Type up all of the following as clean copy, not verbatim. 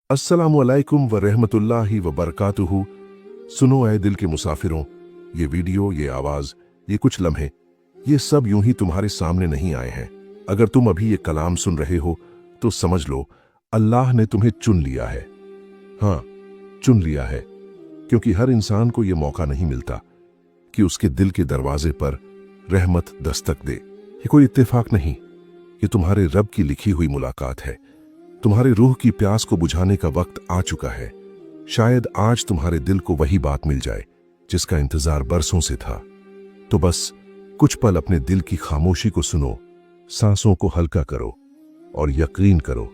अस्सलामु अलैकुम व रहमतुल्लाहि व बरकातुहू। सुनो ऐ दिल के मुसाफिरों, ये वीडियो, ये आवाज, ये कुछ लम्हे, ये सब यूं ही तुम्हारे सामने नहीं आए हैं। अगर तुम अभी ये कलाम सुन रहे हो तो समझ लो अल्लाह ने तुम्हें चुन लिया है। हाँ, चुन लिया है, क्योंकि हर इंसान को यह मौका नहीं मिलता कि उसके दिल के दरवाजे पर रहमत दस्तक दे। ये कोई इत्तेफाक नहीं, ये तुम्हारे रब की लिखी हुई मुलाकात है। तुम्हारे रूह की प्यास को बुझाने का वक्त आ चुका है। शायद आज तुम्हारे दिल को वही बात मिल जाए जिसका इंतजार बरसों से था। तो बस कुछ पल अपने दिल की खामोशी को सुनो, सांसों को हल्का करो और यकीन करो,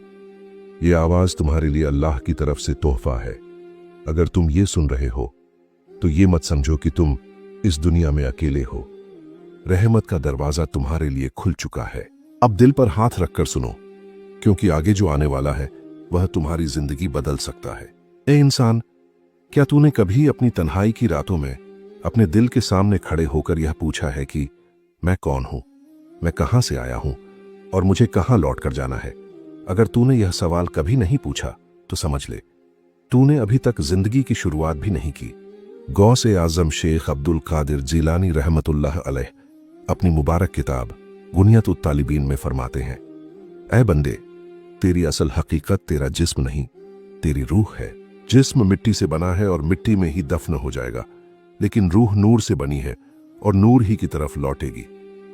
ये आवाज तुम्हारे लिए अल्लाह की तरफ से तोहफा है। अगर तुम ये सुन रहे हो तो ये मत समझो कि तुम इस दुनिया में अकेले हो। रहमत का दरवाजा तुम्हारे लिए खुल चुका है। अब दिल पर हाथ रखकर सुनो, क्योंकि आगे जो आने वाला है वह तुम्हारी जिंदगी बदल सकता है। ए इंसान, क्या तूने कभी अपनी तन्हाई की रातों में अपने दिल के सामने खड़े होकर यह पूछा है कि मैं कौन हूं, मैं कहां से आया हूं और मुझे कहां लौट कर जाना है? अगर तूने यह सवाल कभी नहीं पूछा तो समझ ले, तूने अभी तक जिंदगी की शुरुआत भी नहीं की। गौसे आजम शेख अब्दुल कादिर जीलानी रहमतुल्लाह अलैह अपनी मुबारक किताब गुनियतुत तालिबीन में फरमाते हैं, ऐ बंदे, तेरी असल हकीकत तेरा जिस्म नहीं, तेरी रूह है। जिस्म मिट्टी से बना है और मिट्टी में ही दफन हो जाएगा, लेकिन रूह नूर से बनी है और नूर ही की तरफ लौटेगी।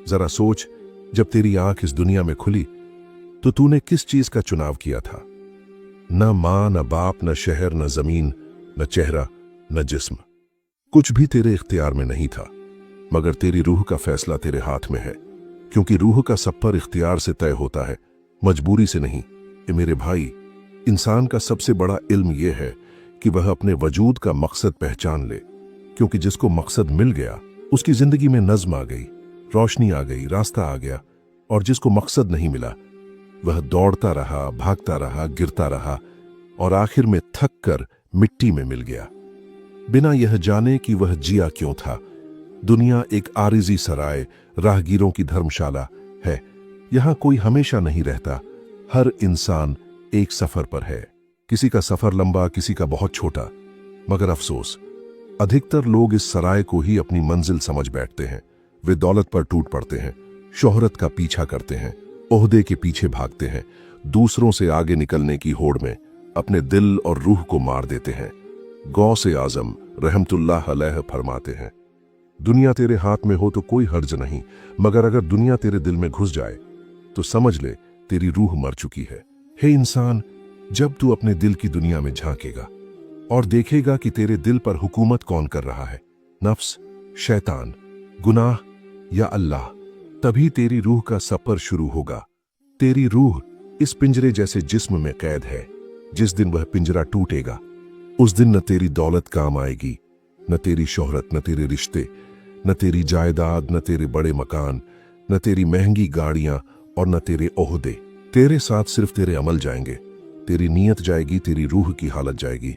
जरा सोच, जब तेरी आंख इस दुनिया में खुली तो तूने किस चीज का चुनाव किया था? न मां, न बाप, न शहर, न जमीन, न चेहरा, न जिस्म। कुछ भी तेरे इख्तियार में नहीं था, मगर तेरी रूह का फैसला तेरे हाथ में है, क्योंकि रूह का सफर इख्तियार से तय होता है, मजबूरी से नहीं। ए मेरे भाई, इंसान का सबसे बड़ा इल्म यह है कि वह अपने वजूद का मकसद पहचान ले, क्योंकि जिसको मकसद मिल गया उसकी जिंदगी में नज्म आ गई, रोशनी आ गई, रास्ता आ गया। और जिसको मकसद नहीं मिला वह दौड़ता रहा, भागता रहा, गिरता रहा और आखिर में थक कर मिट्टी में मिल गया, बिना यह जाने कि वह जिया क्यों था। दुनिया एक आरिजी सराय, राहगीरों की धर्मशाला है। यहां कोई हमेशा नहीं रहता। हर इंसान एक सफर पर है, किसी का सफर लंबा, किसी का बहुत छोटा। मगर अफसोस, अधिकतर लोग इस सराय को ही अपनी मंजिल समझ बैठते हैं। वे दौलत पर टूट पड़ते हैं, शोहरत का पीछा करते हैं, ओहदे के पीछे भागते हैं, दूसरों से आगे निकलने की होड़ में अपने दिल और रूह को मार देते हैं। गौसे आजम रहमतुल्लाह अलैह फरमाते हैं, दुनिया तेरे हाथ में हो तो कोई हर्ज नहीं, मगर अगर दुनिया तेरे दिल में घुस जाए तो समझ ले तेरी रूह मर चुकी है। हे इंसान, जब तू अपने दिल की दुनिया में झांकेगा और देखेगा कि तेरे दिल पर हुकूमत कौन कर रहा है, नफ्स, शैतान, गुनाह या अल्लाह, तभी तेरी रूह का सफर शुरू होगा। तेरी रूह इस पिंजरे जैसे जिस्म में कैद है। जिस दिन वह पिंजरा टूटेगा उस दिन न तेरी दौलत काम आएगी, न तेरी शोहरत, न तेरे रिश्ते, न तेरी जायदाद, न तेरे बड़े मकान, न तेरी महंगी गाड़ियां और न तेरे ओहदे। तेरे साथ सिर्फ तेरे अमल जाएंगे, तेरी नीयत जाएगी, तेरी रूह की हालत जाएगी।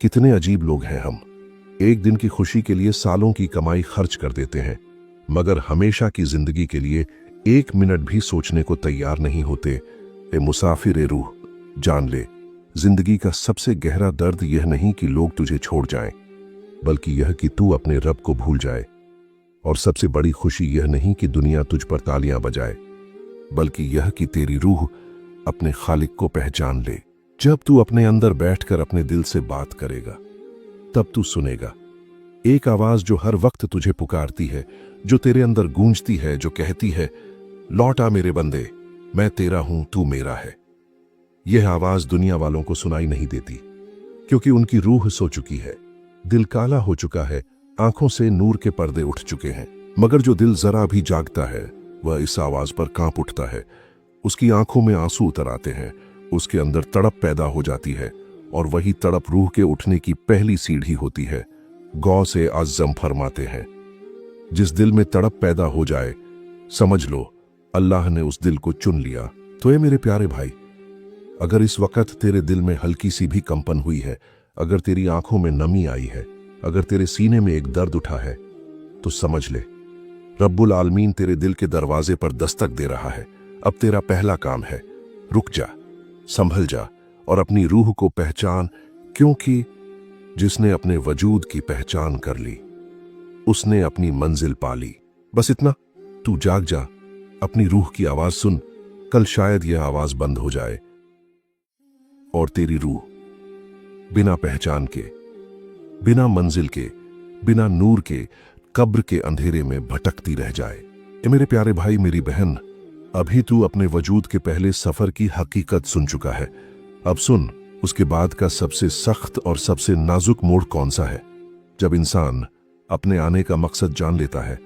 कितने अजीब लोग हैं हम। एक दिन की खुशी के लिए सालों की कमाई खर्च कर देते हैं, मगर हमेशा की जिंदगी के लिए एक मिनट भी सोचने को तैयार नहीं होते। ए मुसाफिर ए रूह, जान ले, जिंदगी का सबसे गहरा दर्द यह नहीं कि लोग तुझे छोड़ जाएं, बल्कि यह कि तू अपने रब को भूल जाए। और सबसे बड़ी खुशी यह नहीं कि दुनिया तुझ पर तालियां बजाए, बल्कि यह कि तेरी रूह अपने खालिक को पहचान ले। जब तू अपने अंदर बैठकर अपने दिल से बात करेगा तब तू सुनेगा एक आवाज जो हर वक्त तुझे पुकारती है, जो तेरे अंदर गूंजती है, जो कहती है, लौट आ मेरे बंदे, मैं तेरा हूं, तू मेरा है। यह आवाज दुनिया वालों को सुनाई नहीं देती, क्योंकि उनकी रूह सो चुकी है, दिल काला हो चुका है, आंखों से नूर के पर्दे उठ चुके हैं। मगर जो दिल जरा भी जागता है वह इस आवाज पर कांप उठता है। उसकी आंखों में आंसू उतर आते हैं, उसके अंदर तड़प पैदा हो जाती है, और वही तड़प रूह के उठने की पहली सीढ़ी होती है। गौसे आज़म फरमाते हैं, जिस दिल में तड़प पैदा हो जाए समझ लो अल्लाह ने उस दिल को चुन लिया। तो ये मेरे प्यारे भाई, अगर इस वक्त तेरे दिल में हल्की सी भी कंपन हुई है, अगर तेरी आंखों में नमी आई है, अगर तेरे सीने में एक दर्द उठा है, तो समझ ले रब्बुल आलमीन तेरे दिल के दरवाजे पर दस्तक दे रहा है। अब तेरा पहला काम है, रुक जा, संभल जा और अपनी रूह को पहचान, क्योंकि जिसने अपने वजूद की पहचान कर ली उसने अपनी मंजिल पा ली। बस इतना, तू जाग जा, अपनी रूह की आवाज सुन। कल शायद यह आवाज बंद हो जाए और तेरी रूह बिना पहचान के, बिना मंजिल के, बिना नूर के कब्र के अंधेरे में भटकती रह जाए। ए मेरे प्यारे भाई, मेरी बहन, अभी तू अपने वजूद के पहले सफर की हकीकत सुन चुका है। अब सुन उसके बाद का सबसे सख्त और सबसे नाजुक मोड़ कौन सा है। जब इंसान अपने आने का मकसद जान लेता है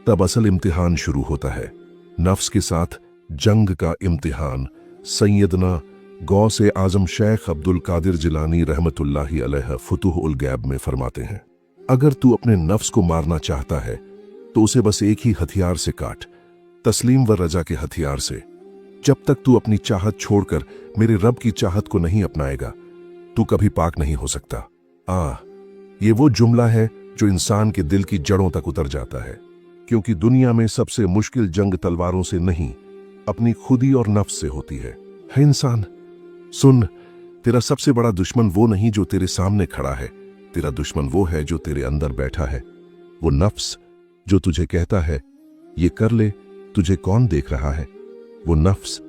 तब असल इम्तिहान शुरू होता है, नफ्स के साथ जंग का इम्तिहान। सैयदना गौसे आजम शेख अब्दुल कादिर जिलानी रहमतुल्लाहि अलैह फुतूह उल गैब में फरमाते हैं, अगर तू अपने नफ्स को मारना चाहता है तो उसे बस एक ही हथियार से काट, तस्लीम व रजा के हथियार से। जब तक तू अपनी चाहत छोड़कर मेरे रब की चाहत को नहीं अपनाएगा तू कभी पाक नहीं हो सकता। ये वो जुमला है जो इंसान के दिल की जड़ों तक उतर जाता है, क्योंकि दुनिया में सबसे मुश्किल जंग तलवारों से नहीं, अपनी खुदी और नफ्स से होती है इंसान। सुन, तेरा सबसे बड़ा दुश्मन वो नहीं जो तेरे सामने खड़ा है, तेरा दुश्मन वो है जो तेरे अंदर बैठा है। वो नफ्स जो तुझे कहता है ये कर ले, तुझे कौन देख रहा है। वो नफ्स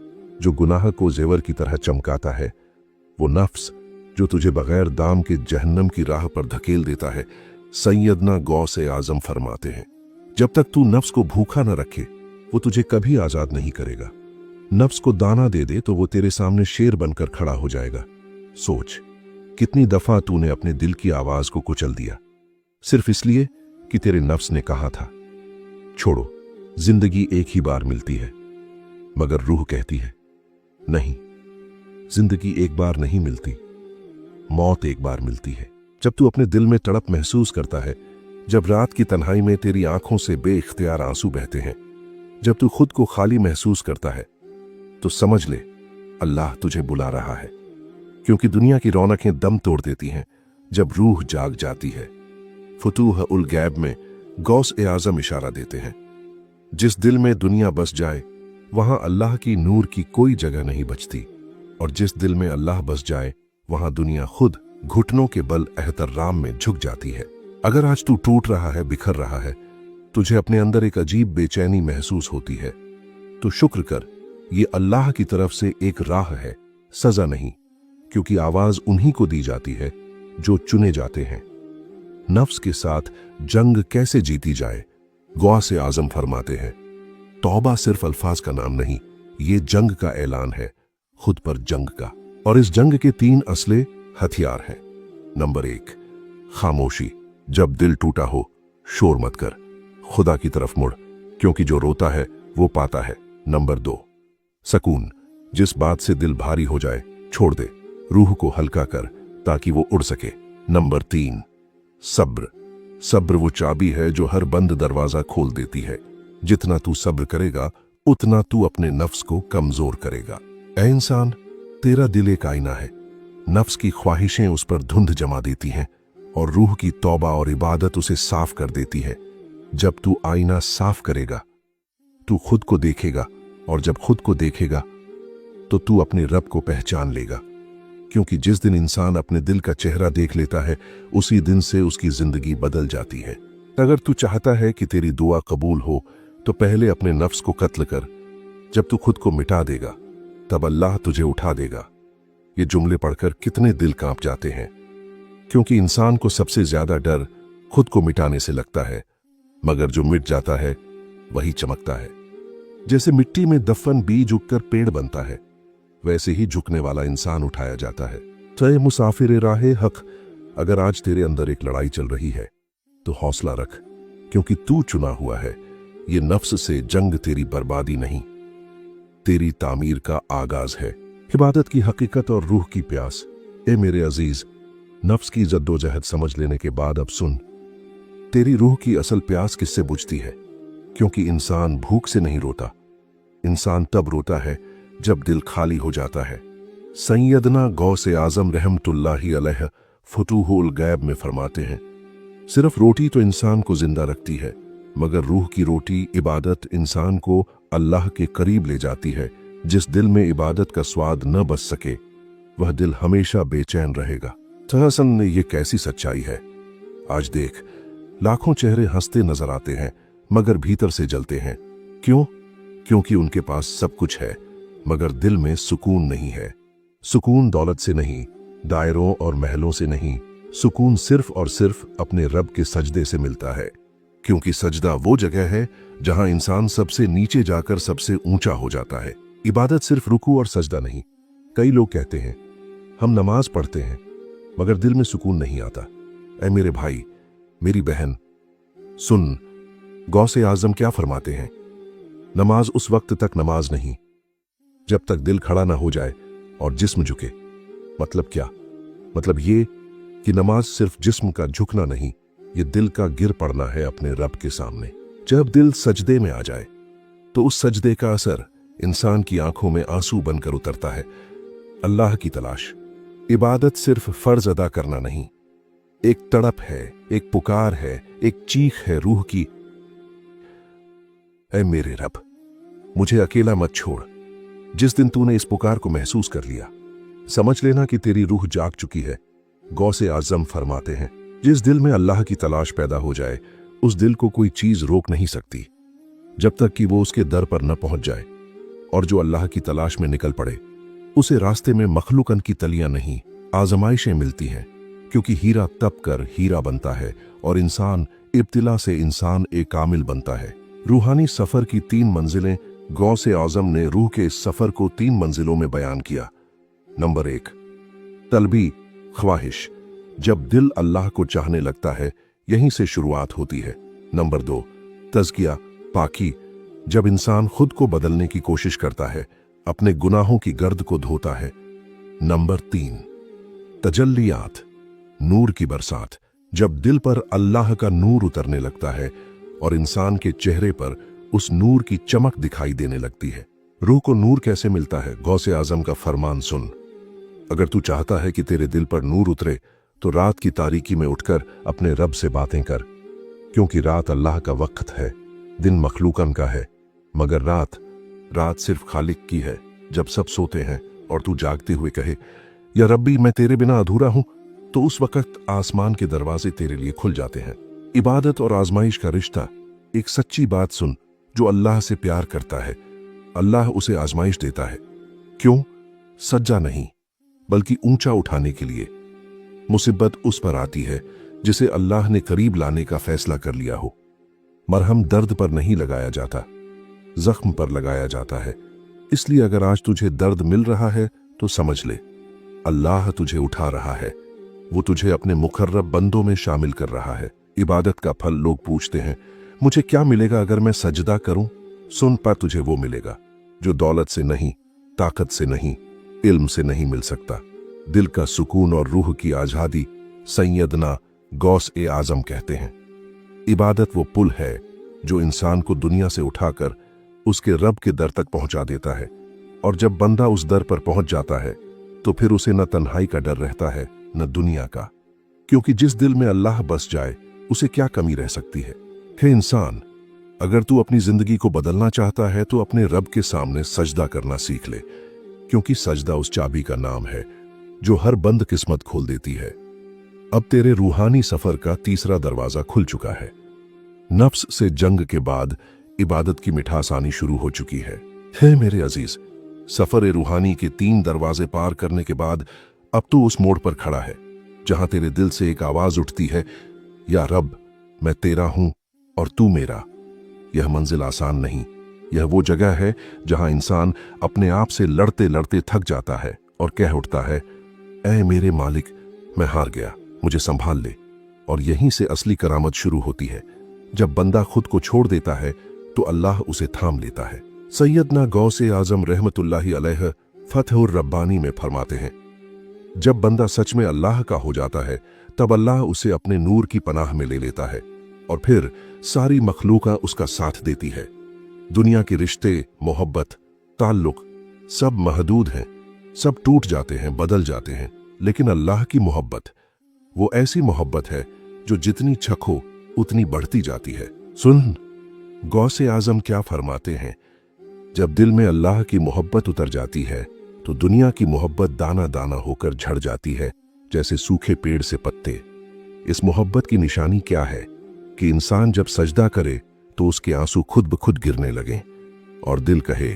जो गुनाह को जेवर की तरह चमकाता है। वो नफ्स जो तुझे बगैर दाम के जहन्नम की राह पर धकेल देता है। सैयदना गौसे आजम फरमाते हैं, जब तक तू नफ्स को भूखा न रखे वो तुझे कभी आजाद नहीं करेगा। नफ्स को दाना दे दे तो वो तेरे सामने शेर बनकर खड़ा हो जाएगा। सोच, कितनी दफा तूने अपने दिल की आवाज को कुचल दिया सिर्फ इसलिए कि तेरे नफ्स ने कहा था। छोड़ो, जिंदगी एक ही बार मिलती है, मगर रूह कहती है नहीं, जिंदगी एक बार नहीं मिलती, मौत एक बार मिलती है। जब तू अपने दिल में तड़प महसूस करता है, जब रात की तन्हाई में तेरी आंखों से बेइख्तियार आंसू बहते हैं, जब तू खुद को खाली महसूस करता है, तो समझ ले अल्लाह तुझे बुला रहा है, क्योंकि दुनिया की रौनकें दम तोड़ देती हैं जब रूह जाग जाती है। फुतूह उल गैब में गौस ए आजम इशारा देते हैं, जिस दिल में दुनिया बस जाए वहां अल्लाह की नूर की कोई जगह नहीं बचती, और जिस दिल में अल्लाह बस जाए वहां दुनिया खुद घुटनों के बल एहतराम में झुक जाती है। अगर आज तू टूट रहा है, बिखर रहा है, तुझे अपने अंदर एक अजीब बेचैनी महसूस होती है, तो शुक्र कर, ये अल्लाह की तरफ से एक राह है, सजा नहीं, क्योंकि आवाज उन्हीं को दी जाती है जो चुने जाते हैं। नफ्स के साथ जंग कैसे जीती जाए, गौसे आजम फरमाते हैं, तौबा सिर्फ अल्फाज का नाम नहीं, ये जंग का ऐलान है, खुद पर जंग का। और इस जंग के 3 असले हथियार हैं। नंबर 1, खामोशी। जब दिल टूटा हो शोर मत कर, खुदा की तरफ मुड़, क्योंकि जो रोता है वो पाता है। नंबर 2, सकून। जिस बात से दिल भारी हो जाए छोड़ दे, रूह को हल्का कर ताकि वो उड़ सके। नंबर 3, सब्र। सब्र वो चाबी है जो हर बंद दरवाजा खोल देती है। जितना तू सब्र करेगा उतना तू अपने नफ्स को कमजोर करेगा। ऐ इंसान, तेरा दिल एक आईना है, नफ्स की ख्वाहिशें उस पर धुंध जमा देती हैं और रूह की तौबा और इबादत उसे साफ कर देती है। जब तू आईना साफ करेगा तू खुद को देखेगा, और जब खुद को देखेगा तो तू अपने रब को पहचान लेगा, क्योंकि जिस दिन इंसान अपने दिल का चेहरा देख लेता है उसी दिन से उसकी जिंदगी बदल जाती है। अगर तू चाहता है कि तेरी दुआ कबूल हो तो पहले अपने नफ्स को कत्ल कर। जब तू खुद को मिटा देगा तब अल्लाह तुझे उठा देगा। ये जुमले पढ़कर कितने दिल कांप जाते हैं, क्योंकि इंसान को सबसे ज्यादा डर खुद को मिटाने से लगता है, मगर जो मिट जाता है वही चमकता है। जैसे मिट्टी में दफन बीज उगकर पेड़ बनता है, वैसे ही झुकने वाला इंसान उठाया जाता है। चाहे मुसाफिर राहे हक, अगर आज तेरे अंदर एक लड़ाई चल रही है तो हौसला रख, क्योंकि तू चुना हुआ है। ये नफ्स से जंग तेरी बर्बादी नहीं, तेरी तामीर का आगाज है। इबादत की हकीकत और रूह की प्यास। ए मेरे अजीज, नफ्स की जद्दोजहद समझ लेने के बाद अब सुन, तेरी रूह की असल प्यास किससे बुझती है। क्योंकि इंसान भूख से नहीं रोता, इंसान तब रोता है जब दिल खाली हो जाता है। सैयदना गौसे आजम रहमतुल्लाहि अलैह फुतूहुल गैब में फरमाते हैं, सिर्फ रोटी तो इंसान को जिंदा रखती है, मगर रूह की रोटी इबादत इंसान को अल्लाह के करीब ले जाती है। जिस दिल में इबादत का स्वाद न बस सके वह दिल हमेशा बेचैन रहेगा। तहसन ये कैसी सच्चाई है। आज देख, लाखों चेहरे हंसते नजर आते हैं मगर भीतर से जलते हैं। क्यों? क्योंकि उनके पास सब कुछ है मगर दिल में सुकून नहीं है। सुकून दौलत से नहीं, दायरों और महलों से नहीं, सुकून सिर्फ और सिर्फ अपने रब के सजदे से मिलता है। क्योंकि सजदा वो जगह है जहां इंसान सबसे नीचे जाकर सबसे ऊंचा हो जाता है। इबादत सिर्फ रुकू और सजदा नहीं। कई लोग कहते हैं हम नमाज पढ़ते हैं मगर दिल में सुकून नहीं आता। ऐ मेरे भाई, मेरी बहन, सुन, गौसे आजम क्या फरमाते हैं। नमाज उस वक्त तक नमाज नहीं जब तक दिल खड़ा ना हो जाए और जिस्म झुके। मतलब क्या? मतलब ये कि नमाज सिर्फ जिस्म का झुकना नहीं, ये दिल का गिर पड़ना है अपने रब के सामने। जब दिल सजदे में आ जाए तो उस सजदे का असर इंसान की आंखों में आंसू बनकर उतरता है। अल्लाह की तलाश। इबादत सिर्फ फर्ज अदा करना नहीं, एक तड़प है, एक पुकार है, एक चीख है रूह की। ऐ मेरे रब, मुझे अकेला मत छोड़। जिस दिन तूने इस पुकार को महसूस कर लिया, समझ लेना कि तेरी रूह जाग चुकी है। गौसे आजम फरमाते हैं, जिस दिल में अल्लाह की तलाश पैदा हो जाए उस दिल को कोई चीज रोक नहीं सकती जब तक कि वो उसके दर पर न पहुंच जाए। और जो अल्लाह की तलाश में निकल पड़े उसे रास्ते में मखलूकन की तलियां नहीं, आजमाइशें मिलती हैं। क्योंकि हीरा तप कर हीरा बनता है और इंसान इब्तिला से इंसान एक कामिल बनता है। रूहानी सफर की 3 मंजिलें गौसे आजम ने रूह के इस सफर को 3 मंजिलों में बयान किया। नंबर 1, तलबी, ख्वाहिश। जब दिल अल्लाह को चाहने लगता है यहीं से शुरुआत होती है। नंबर 2, तज़किया, पाकी। जब इंसान खुद को बदलने की कोशिश करता है, अपने गुनाहों की गर्द को धोता है। नंबर 3, तजल्लियात, नूर की बरसात। जब दिल पर अल्लाह का नूर उतरने लगता है और इंसान के चेहरे पर उस नूर की चमक दिखाई देने लगती है। रूह को नूर कैसे मिलता है? गौसे आजम का फरमान सुन। अगर तू चाहता है कि तेरे दिल पर नूर उतरे तो रात की तारीकी में उठकर अपने रब से बातें कर। क्योंकि रात अल्लाह का वक्त है, दिन मखलूकन का है, मगर रात सिर्फ खालिक की है। जब सब सोते हैं और तू जागते हुए कहे, या रब्बी मैं तेरे बिना अधूरा हूं, तो उस वक्त आसमान के दरवाजे तेरे लिए खुल जाते हैं। इबादत और आजमाइश का रिश्ता। एक सच्ची बात सुन, जो अल्लाह से प्यार करता है अल्लाह उसे आजमाइश देता है। क्यों? सज्जा नहीं बल्कि ऊंचा उठाने के लिए। मुसीबत उस पर आती है जिसे अल्लाह ने करीब लाने का फैसला कर लिया हो। मरहम दर्द पर नहीं लगाया जाता, जख्म पर लगाया जाता है। इसलिए अगर आज तुझे दर्द मिल रहा है तो समझ ले, अल्लाह तुझे उठा रहा है। वो तुझे अपने मुकर्रब बंदों में शामिल कर रहा है। इबादत का फल। लोग पूछते हैं मुझे क्या मिलेगा अगर मैं सजदा करूं? सुन, पर तुझे वो मिलेगा जो दौलत से नहीं, ताकत से नहीं, इल्म से नहीं मिल सकता। दिल का सुकून और रूह की आजादी। सैयदना गौस ए आजम कहते हैं, इबादत वो पुल है जो इंसान को दुनिया से उठाकर उसके रब के दर तक पहुंचा देता है। और जब बंदा उस दर पर पहुंच जाता है तो फिर उसे न तन्हाई का डर रहता है न दुनिया का। क्योंकि जिस दिल में अल्लाह बस जाए उसे क्या कमी रह सकती है। हे इंसान, अगर तू अपनी जिंदगी को बदलना चाहता है तो अपने रब के सामने सजदा करना सीख ले। क्योंकि सजदा उस चाबी का नाम है जो हर बंद किस्मत खोल देती है। अब तेरे रूहानी सफर का 3रा दरवाजा खुल चुका है। नफ्स से जंग के बाद इबादत की मिठास आनी शुरू हो चुकी है। हे मेरे अजीज, सफर रूहानी के 3 दरवाजे पार करने के बाद अब तू उस मोड़ पर खड़ा है जहां तेरे दिल से एक आवाज उठती है, या रब मैं तेरा हूं और तू मेरा। यह मंजिल आसान नहीं, यह वो जगह है जहां इंसान अपने आप से लड़ते लड़ते थक जाता है और कह उठता है, ऐ मेरे मालिक मैं हार गया, मुझे संभाल ले। और यहीं से असली करामत शुरू होती है। जब बंदा खुद को छोड़ देता है तो अल्लाह उसे थाम लेता है। सैयदना गौसे आजम रहमतुल्लाहि अलैह फतहुर रब्बानी में फरमाते हैं, जब बंदा सच में अल्लाह का हो जाता है तब अल्लाह उसे अपने नूर की पनाह में ले लेता है और फिर सारी मखलूका उसका साथ देती है। दुनिया के रिश्ते, मोहब्बत, ताल्लुक सब महदूद हैं, सब टूट जाते हैं, बदल जाते हैं। लेकिन अल्लाह की मोहब्बत वो ऐसी मोहब्बत है जो जितनी छको उतनी बढ़ती जाती है। सुन, गौसे आजम क्या फरमाते हैं, जब दिल में अल्लाह की मोहब्बत उतर जाती है तो दुनिया की मोहब्बत दाना दाना होकर झड़ जाती है, जैसे सूखे पेड़ से पत्ते। इस मोहब्बत की निशानी क्या है कि इंसान जब सजदा करे तो उसके आंसू खुद ब खुद गिरने लगें और दिल कहे,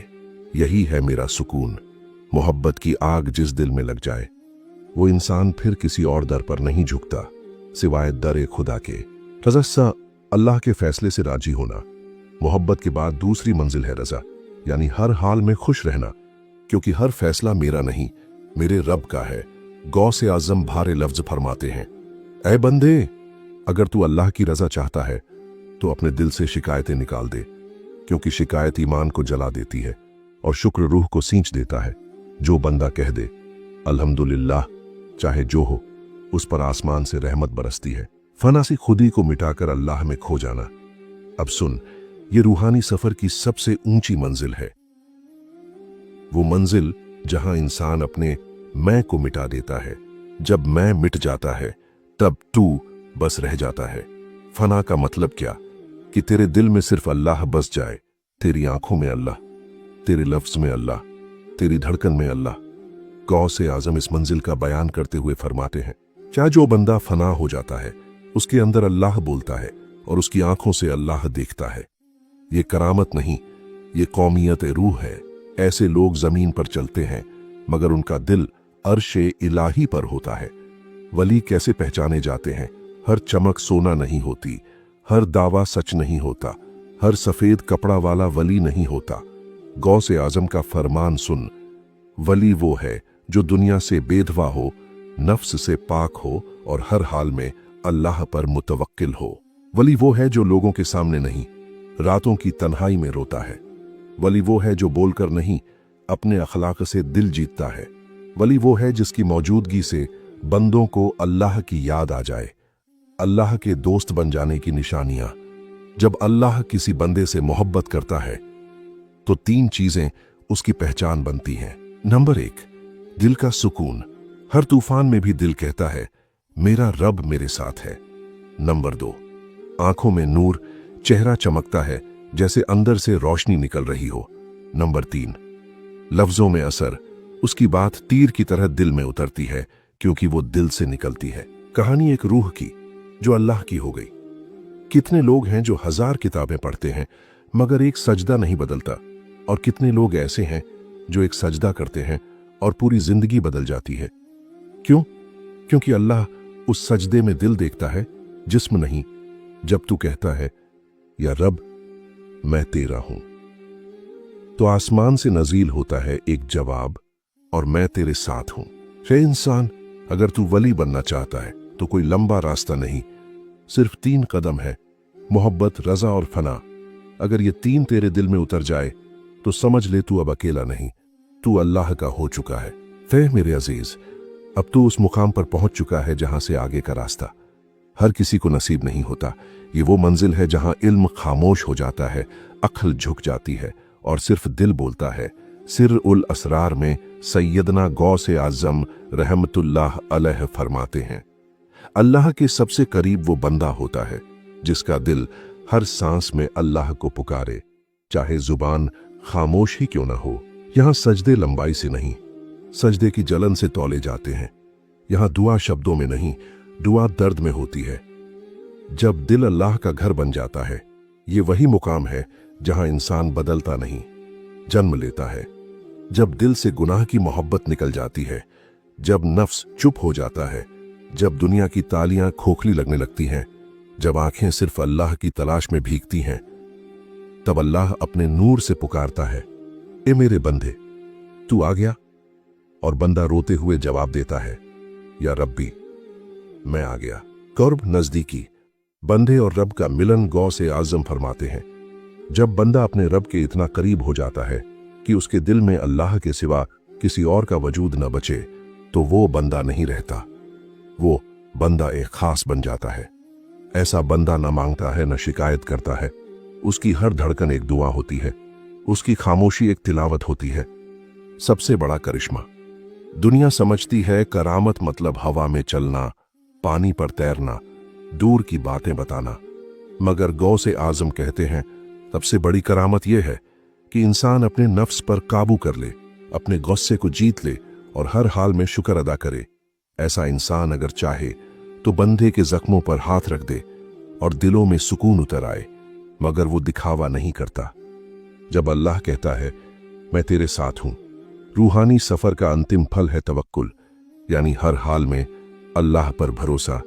यही है मेरा सुकून। मोहब्बत की आग जिस दिल में लग जाए, वो इंसान फिर किसी और दर पर नहीं झुकता सिवाय दर खुदा के। रज़ा, अल्लाह के फैसले से राजी होना। मोहब्बत के बाद दूसरी मंजिल है रज़ा, यानी हर हाल में खुश रहना, क्योंकि हर फैसला मेरा नहीं, मेरे रब का है। गौसे आज़म भारे लफ्ज फरमाते हैं, ऐ बंदे, अगर तू अल्लाह की रज़ा चाहता है तो अपने दिल से शिकायतें निकाल दे, क्योंकि शिकायत ईमान को जला देती है और शुक्र रूह को सींच देता है। जो बंदा कह दे अल्हम्दुलिल्लाह, चाहे जो हो, उस पर आसमान से रहमत बरसती है। फना से खुदी को मिटाकर अल्लाह में खो जाना। अब सुन, ये रूहानी सफर की सबसे ऊंची मंजिल है, वो मंजिल जहां इंसान अपने मैं को मिटा देता है। जब मैं मिट जाता है तब तू बस रह जाता है। फना का मतलब क्या कि तेरे दिल में सिर्फ अल्लाह बस जाए, तेरी आंखों में अल्लाह, तेरे लफ्ज में अल्लाह, तेरी धड़कन में अल्लाह। गौसे आजम इस मंजिल का बयान करते हुए फरमाते हैं, क्या जो बंदा फना हो जाता है उसके अंदर अल्लाह बोलता है और उसकी आंखों से अल्लाह देखता है। ये करामत नहीं, ये कौमियत रूह है। ऐसे लोग जमीन पर चलते हैं मगर उनका दिल अर्शे इलाही पर होता है। वली कैसे पहचाने जाते हैं? हर चमक सोना नहीं होती, हर दावा सच नहीं होता, हर सफेद कपड़ा वाला वली नहीं होता। गौसे आजम का फरमान सुन, वली वो है जो दुनिया से बेधवा हो, नफ्स से पाक हो और हर हाल में अल्लाह पर मुतवक्किल हो। वली वो है जो लोगों के सामने नहीं, रातों की तन्हाई में रोता है। वली वो है जो बोलकर नहीं, अपने अखलाक से दिल जीतता है। वली वो है जिसकी मौजूदगी से बंदों को अल्लाह की याद आ जाए। अल्लाह के दोस्त बन जाने की निशानियां। जब अल्लाह किसी बंदे से मोहब्बत करता है तो 3 चीजें उसकी पहचान बनती हैं। नंबर 1, दिल का सुकून। हर तूफान में भी दिल कहता है, मेरा रब मेरे साथ है। नंबर 2, आंखों में नूर, चेहरा चमकता है जैसे अंदर से रोशनी निकल रही हो। नंबर 3, लफ्जों में असर, उसकी बात तीर की तरह दिल में उतरती है क्योंकि वो दिल से निकलती है। कहानी एक रूह की जो अल्लाह की हो गई। कितने लोग हैं जो 1000 किताबें पढ़ते हैं मगर एक सजदा नहीं बदलता, और कितने लोग ऐसे हैं जो एक सजदा करते हैं और पूरी जिंदगी बदल जाती है। क्यों? क्योंकि अल्लाह उस सजदे में दिल देखता है, जिस्म नहीं। जब तू कहता है, या रब मैं तेरा हूं, तो आसमान से नजील होता है एक जवाब, और मैं तेरे साथ हूं। हे इंसान, अगर तू वली बनना चाहता है तो कोई लंबा रास्ता नहीं, सिर्फ 3 कदम है, मोहब्बत, रजा और फना। अगर ये 3 तेरे दिल में उतर जाए तो समझ ले तू अब अकेला नहीं, तू अल्लाह का हो चुका है। फे मेरे अजीज, अब तू उस मुकाम पर पहुंच चुका है जहां से आगे का रास्ता हर किसी को नसीब नहीं होता। ये वो मंजिल है जहां इल्म खामोश हो जाता है, अक्ल झुक जाती है और सिर्फ दिल बोलता है। सिर उल असरार में सैयदना गौसे आजम रहमतुल्लाह अलैह फरमाते हैं, अल्लाह के सबसे करीब वो बंदा होता है जिसका दिल हर सांस में अल्लाह को पुकारे, चाहे जुबान खामोश ही क्यों ना हो। यहां सजदे लंबाई से नहीं, सजदे की जलन से तौले जाते हैं। यहां दुआ शब्दों में नहीं, दुआ दर्द में होती है। जब दिल अल्लाह का घर बन जाता है, ये वही मुकाम है जहां इंसान बदलता नहीं, जन्म लेता है। जब दिल से गुनाह की मोहब्बत निकल जाती है, जब नफ्स चुप हो जाता है, जब दुनिया की तालियां खोखली लगने लगती हैं, जब आंखें सिर्फ अल्लाह की तलाश में भीगती हैं, तब अल्लाह अपने नूर से पुकारता है, ए मेरे बंदे, तू आ गया? और बंदा रोते हुए जवाब देता है, या रब्बी मैं आ गया। कुर्ब, नजदीकी। बंदे और रब का मिलन गौसे आजम फरमाते हैं, जब बंदा अपने रब के इतना करीब हो जाता है कि उसके दिल में अल्लाह के सिवा किसी और का वजूद न बचे, तो वो बंदा नहीं रहता, वो बंदा एक खास बन जाता है। ऐसा बंदा न मांगता है, न शिकायत करता है। उसकी हर धड़कन एक दुआ होती है, उसकी खामोशी एक तिलावत होती है। सबसे बड़ा करिश्मा, दुनिया समझती है करामत मतलब हवा में चलना, पानी पर तैरना, दूर की बातें बताना, मगर गौसे आजम कहते हैं सबसे बड़ी करामत यह है कि इंसान अपने नफ्स पर काबू कर ले, अपने गुस्से को जीत ले और हर हाल में शुक्र अदा करे। ऐसा इंसान अगर चाहे तो बंदे के जख्मों पर हाथ रख दे और दिलों में सुकून उतर आए, मगर वो दिखावा नहीं करता। जब अल्लाह कहता है मैं तेरे साथ हूं, रूहानी सफर का अंतिम फल है तवक्कुल, यानी हर हाल में अल्लाह पर भरोसा।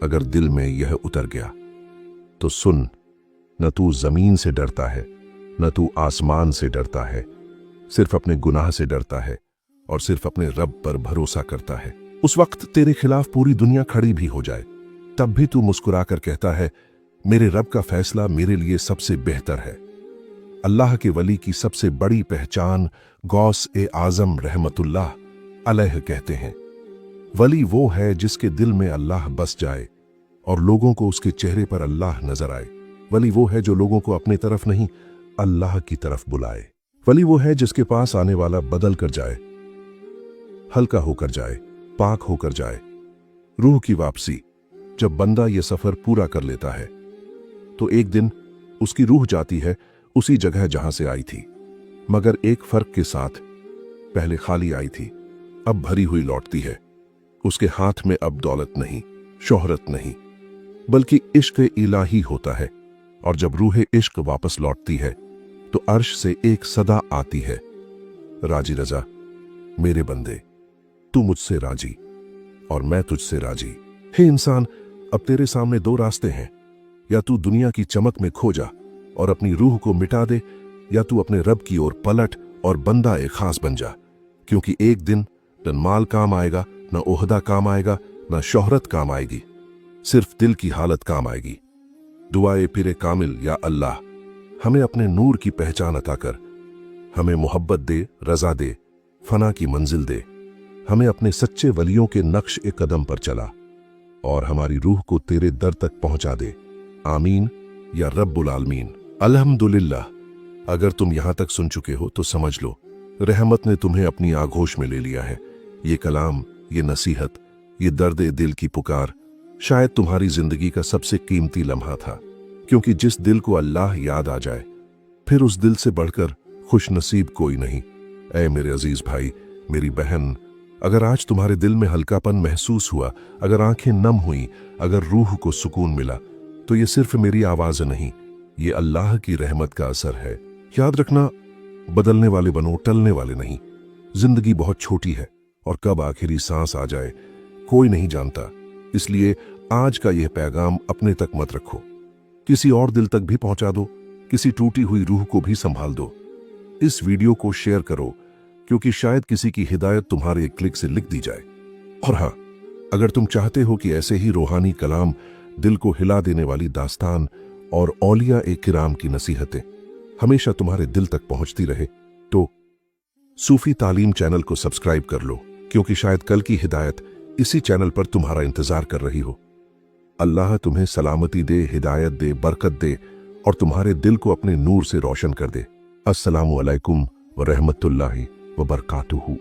अगर दिल में यह उतर गया तो सुन, न तू जमीन से डरता है, न तू आसमान से डरता है, सिर्फ अपने गुनाह से डरता है और सिर्फ अपने रब पर भरोसा करता है। उस वक्त तेरे खिलाफ पूरी दुनिया खड़ी भी हो जाए, तब भी तू मुस्कुराकर कहता है मेरे रब का फैसला मेरे लिए सबसे बेहतर है। अल्लाह के वली की सबसे बड़ी पहचान गौस ए आजम रहमतुल्लाह अलैह कहते हैं। वली वो है जिसके दिल में अल्लाह बस जाए और लोगों को उसके चेहरे पर अल्लाह नजर आए। वली वो है जो लोगों को अपनी तरफ नहीं अल्लाह की तरफ बुलाए। वली वो है जिसके पास आने वाला बदल कर जाए, हल्का होकर जाए, पाक होकर जाए। रूह की वापसी। जब बंदा ये सफर पूरा कर लेता है तो एक दिन उसकी रूह जाती है उसी जगह जहां से आई थी, मगर एक फर्क के साथ। पहले खाली आई थी, अब भरी हुई लौटती है। उसके हाथ में अब दौलत नहीं, शोहरत नहीं, बल्कि इश्क इलाही होता है। और जब रूह इश्क वापस लौटती है तो अर्श से एक सदा आती है, राजी रजा मेरे बंदे, तू मुझसे राजी और मैं तुझसे राजी। हे इंसान, अब तेरे सामने दो रास्ते हैं, या तू दुनिया की चमक में खो जा और अपनी रूह को मिटा दे, या तू अपने रब की ओर पलट और बंदा ए खास बन जा। क्योंकि एक दिन न माल काम आएगा, न ओहदा काम आएगा, न शोहरत काम आएगी, सिर्फ दिल की हालत काम आएगी। दुआए पिरे कामिल, या अल्लाह हमें अपने नूर की पहचान अता कर, हमें मोहब्बत दे, रजा दे, फना की मंजिल दे, हमें अपने सच्चे वलियों के नक्श ए कदम पर चला और हमारी रूह को तेरे दर तक पहुंचा दे। आमीन या रब्बुल आलमीन। अल्हम्दुलिल्लाह। अगर तुम यहां तक सुन चुके हो तो समझ लो रहमत ने तुम्हें अपनी आगोश में ले लिया है। ये कलाम, ये नसीहत, ये दर्द दिल की पुकार शायद तुम्हारी जिंदगी का सबसे कीमती लम्हा था, क्योंकि जिस दिल को अल्लाह याद आ जाए फिर उस दिल से बढ़कर खुश नसीब कोई नहीं। ऐ मेरे अजीज भाई, मेरी बहन, अगर आज तुम्हारे दिल में हल्कापन महसूस हुआ, अगर आंखें नम हुई, अगर रूह को सुकून मिला, तो ये सिर्फ मेरी आवाज नहीं, ये अल्लाह की रहमत का असर है। याद रखना, बदलने वाले बनो, टलने वाले नहीं। जिंदगी बहुत छोटी है और कब आखिरी सांस आ जाए कोई नहीं जानता। इसलिए आज का यह पैगाम अपने तक मत रखो, किसी और दिल तक भी पहुंचा दो, किसी टूटी हुई रूह को भी संभाल दो। इस वीडियो को शेयर करो, क्योंकि शायद किसी की हिदायत तुम्हारे एक क्लिक से लिख दी जाए। और हाँ, अगर तुम चाहते हो कि ऐसे ही रूहानी कलाम, दिल को हिला देने वाली दास्तान और औलिया ए किराम की नसीहतें हमेशा तुम्हारे दिल तक पहुंचती रहे, तो सूफी तालीम चैनल को सब्सक्राइब कर लो, क्योंकि शायद कल की हिदायत इसी चैनल पर तुम्हारा इंतजार कर रही हो। अल्लाह तुम्हें सलामती दे, हिदायत दे, बरकत दे और तुम्हारे दिल को अपने नूर से रोशन कर दे। अस्सलामु अलैकुम व रहमतुल्लाहि व बरकातुहू।